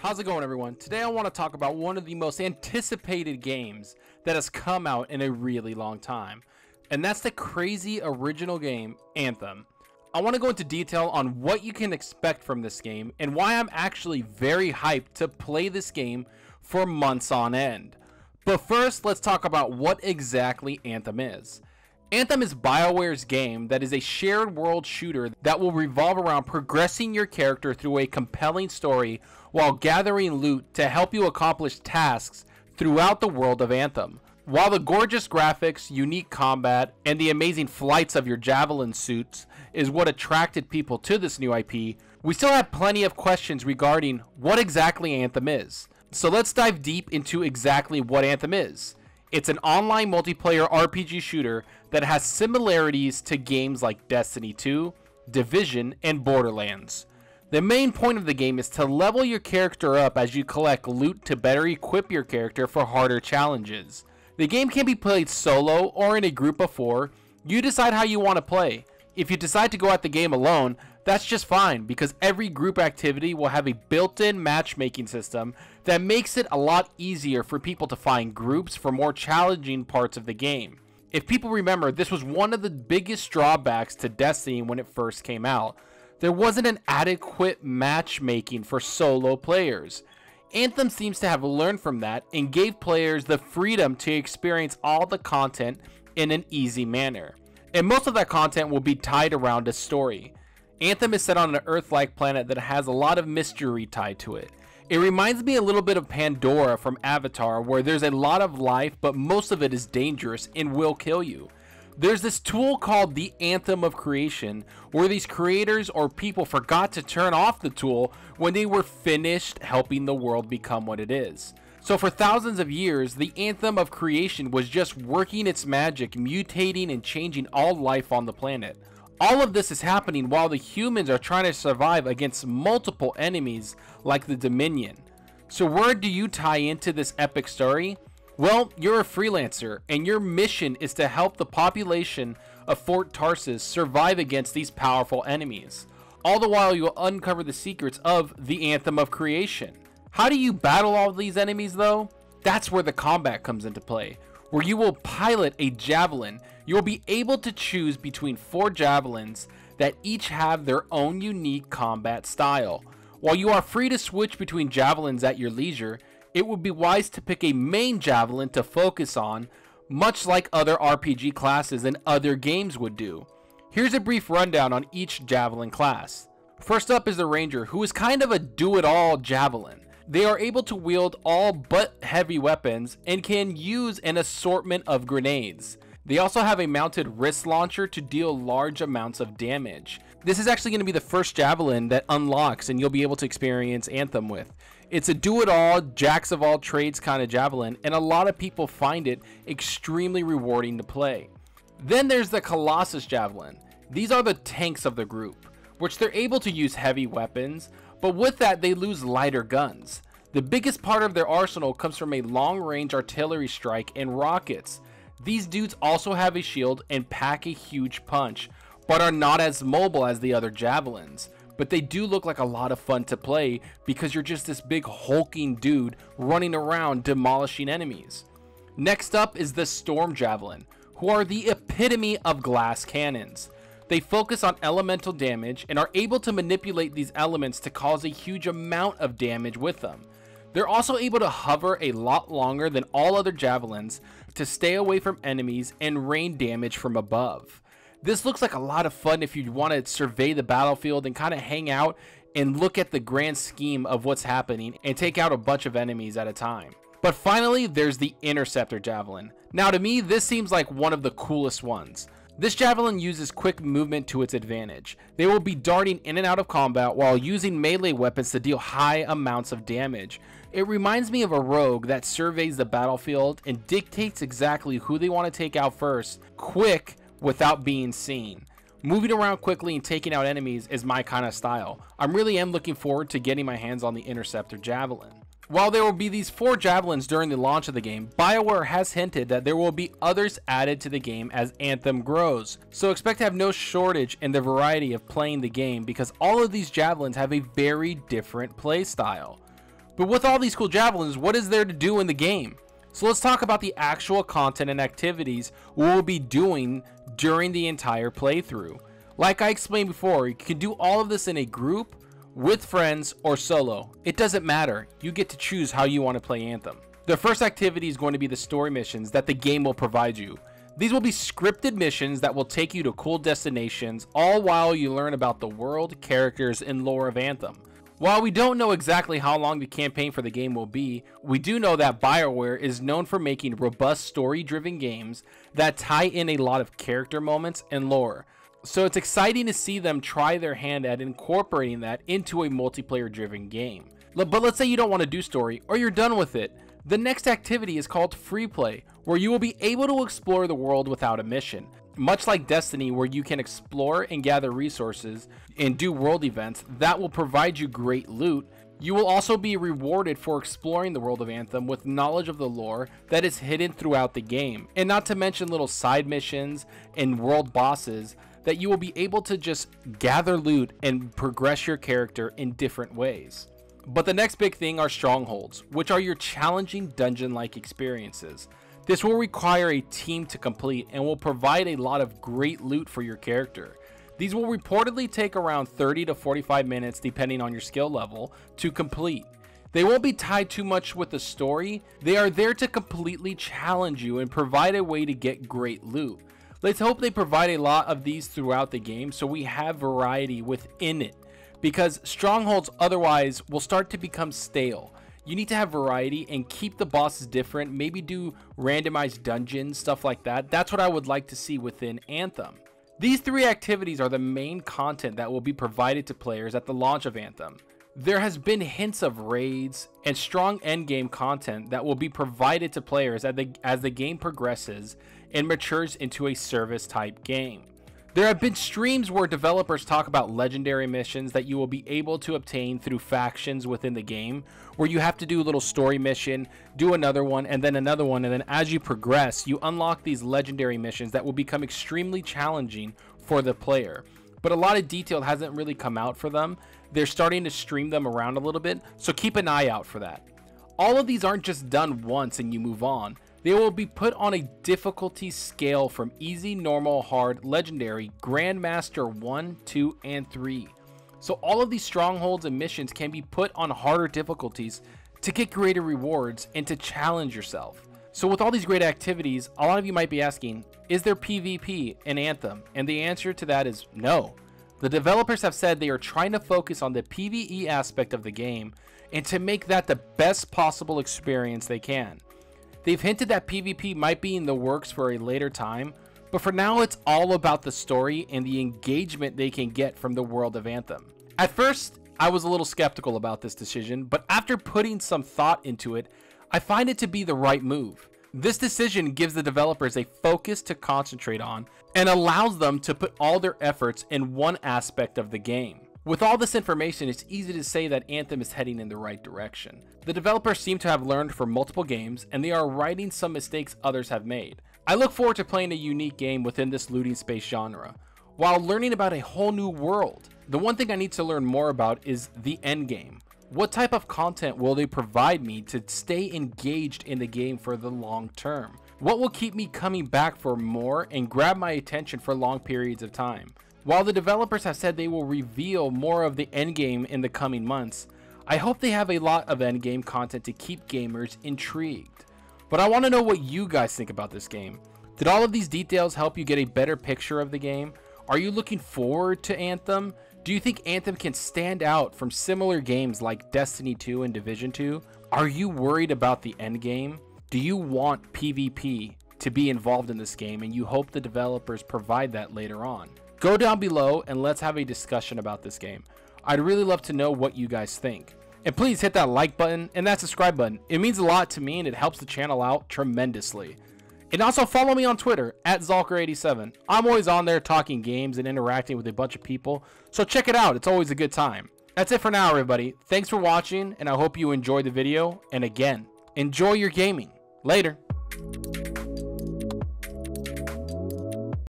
How's it going, everyone? Today I want to talk about one of the most anticipated games that has come out in a really long time, and that's the crazy original game, Anthem. I want to go into detail on what you can expect from this game and why I'm actually very hyped to play this game for months on end. But first, let's talk about what exactly Anthem is. Anthem is Bioware's game that is a shared world shooter that will revolve around progressing your character through a compelling story while gathering loot to help you accomplish tasks throughout the world of Anthem. While the gorgeous graphics, unique combat, and the amazing flights of your javelin suits is what attracted people to this new IP, we still have plenty of questions regarding what exactly Anthem is. So let's dive deep into exactly what Anthem is. It's an online multiplayer RPG shooter that has similarities to games like Destiny 2, Division, and Borderlands. The main point of the game is to level your character up as you collect loot to better equip your character for harder challenges. The game can be played solo or in a group of 4. You decide how you want to play. If you decide to go at the game alone, that's just fine, because every group activity will have a built-in matchmaking system that makes it a lot easier for people to find groups for more challenging parts of the game. If people remember, this was one of the biggest drawbacks to Destiny when it first came out. There wasn't an adequate matchmaking for solo players. Anthem seems to have learned from that and gave players the freedom to experience all the content in an easy manner. And most of that content will be tied around a story. Anthem is set on an Earth-like planet that has a lot of mystery tied to it. It reminds me a little bit of Pandora from Avatar, where there's a lot of life, but most of it is dangerous and will kill you. There's this tool called the Anthem of Creation, where these creators or people forgot to turn off the tool when they were finished helping the world become what it is. So for thousands of years, the Anthem of Creation was just working its magic, mutating and changing all life on the planet. All of this is happening while the humans are trying to survive against multiple enemies like the Dominion. So where do you tie into this epic story? Well, you're a freelancer, and your mission is to help the population of Fort Tarsis survive against these powerful enemies. All the while, you'll uncover the secrets of the Anthem of Creation. How do you battle all these enemies, though? That's where the combat comes into play, where you will pilot a javelin. You'll be able to choose between 4 javelins that each have their own unique combat style. While you are free to switch between javelins at your leisure, it would be wise to pick a main javelin to focus on, much like other RPG classes and other games would do. Here's a brief rundown on each javelin class. First up is the Ranger, who is kind of a do-it-all javelin. They are able to wield all but heavy weapons and can use an assortment of grenades. They also have a mounted wrist launcher to deal large amounts of damage. This is actually going to be the first javelin that unlocks and you'll be able to experience Anthem with. It's a do-it-all, jacks-of-all-trades kind of javelin, and a lot of people find it extremely rewarding to play. Then there's the Colossus javelin. These are the tanks of the group, which they're able to use heavy weapons, but with that they lose lighter guns. The biggest part of their arsenal comes from a long-range artillery strike and rockets. These dudes also have a shield and pack a huge punch, but are not as mobile as the other javelins. But they do look like a lot of fun to play because you're just this big hulking dude running around demolishing enemies. Next up is the Storm Javelin, who are the epitome of glass cannons. They focus on elemental damage and are able to manipulate these elements to cause a huge amount of damage with them. They're also able to hover a lot longer than all other javelins to stay away from enemies and rain damage from above. This looks like a lot of fun if you want to survey the battlefield and kind of hang out and look at the grand scheme of what's happening and take out a bunch of enemies at a time. But finally, there's the Interceptor Javelin. Now to me, this seems like one of the coolest ones. This javelin uses quick movement to its advantage. They will be darting in and out of combat while using melee weapons to deal high amounts of damage. It reminds me of a rogue that surveys the battlefield and dictates exactly who they want to take out first, quick, without being seen. Moving around quickly and taking out enemies is my kind of style. I really am looking forward to getting my hands on the Interceptor Javelin. While there will be these 4 javelins during the launch of the game, Bioware has hinted that there will be others added to the game as Anthem grows. So expect to have no shortage in the variety of playing the game because all of these javelins have a very different play style. But with all these cool javelins, what is there to do in the game? So let's talk about the actual content and activities we'll be doing during the entire playthrough. Like I explained before, you can do all of this in a group, with friends, or solo. It doesn't matter. You get to choose how you want to play Anthem. The first activity is going to be the story missions that the game will provide you. These will be scripted missions that will take you to cool destinations, all while you learn about the world, characters, and lore of Anthem. While we don't know exactly how long the campaign for the game will be, we do know that Bioware is known for making robust story-driven games that tie in a lot of character moments and lore. So it's exciting to see them try their hand at incorporating that into a multiplayer-driven game. But let's say you don't want to do story, or you're done with it. The next activity is called Free Play, where you will be able to explore the world without a mission. Much like Destiny, where you can explore and gather resources and do world events that will provide you great loot, you will also be rewarded for exploring the world of Anthem with knowledge of the lore that is hidden throughout the game, and not to mention little side missions and world bosses that you will be able to just gather loot and progress your character in different ways. But the next big thing are strongholds, which are your challenging dungeon-like experiences. This will require a team to complete and will provide a lot of great loot for your character. These will reportedly take around 30 to 45 minutes depending on your skill level to complete. They won't be tied too much with the story. They are there to completely challenge you and provide a way to get great loot. Let's hope they provide a lot of these throughout the game so we have variety within it, because strongholds otherwise will start to become stale. You need to have variety and keep the bosses different, maybe do randomized dungeons, stuff like that. That's what I would like to see within Anthem. These three activities are the main content that will be provided to players at the launch of Anthem. There has been hints of raids and strong endgame content that will be provided to players as the game progresses and matures into a service type game. There have been streams where developers talk about legendary missions that you will be able to obtain through factions within the game, where you have to do a little story mission, do another one, and then another one, and then as you progress, you unlock these legendary missions that will become extremely challenging for the player. But a lot of detail hasn't really come out for them. They're starting to stream them around a little bit, so keep an eye out for that. All of these aren't just done once and you move on. They will be put on a difficulty scale from easy, normal, hard, legendary, grandmaster 1, 2, and 3. So all of these strongholds and missions can be put on harder difficulties to get greater rewards and to challenge yourself. So with all these great activities, a lot of you might be asking, is there PvP in Anthem? And the answer to that is no. The developers have said they are trying to focus on the PvE aspect of the game and to make that the best possible experience they can. They've hinted that PvP might be in the works for a later time, but for now it's all about the story and the engagement they can get from the world of Anthem. At first, I was a little skeptical about this decision, but after putting some thought into it, I find it to be the right move. This decision gives the developers a focus to concentrate on and allows them to put all their efforts in one aspect of the game. With all this information, it's easy to say that Anthem is heading in the right direction. The developers seem to have learned from multiple games, and they are righting some mistakes others have made. I look forward to playing a unique game within this looting space genre, while learning about a whole new world. The one thing I need to learn more about is the endgame. What type of content will they provide me to stay engaged in the game for the long term? What will keep me coming back for more and grab my attention for long periods of time? While the developers have said they will reveal more of the endgame in the coming months, I hope they have a lot of endgame content to keep gamers intrigued. But I want to know what you guys think about this game. Did all of these details help you get a better picture of the game? Are you looking forward to Anthem? Do you think Anthem can stand out from similar games like Destiny 2 and Division 2? Are you worried about the endgame? Do you want PvP to be involved in this game and you hope the developers provide that later on? Go down below and let's have a discussion about this game. I'd really love to know what you guys think. And please hit that like button and that subscribe button. It means a lot to me and it helps the channel out tremendously. And also follow me on Twitter at Zalker87. I'm always on there talking games and interacting with a bunch of people, so check it out. It's always a good time. That's it for now, everybody. Thanks for watching, and I hope you enjoyed the video. And again, enjoy your gaming. Later.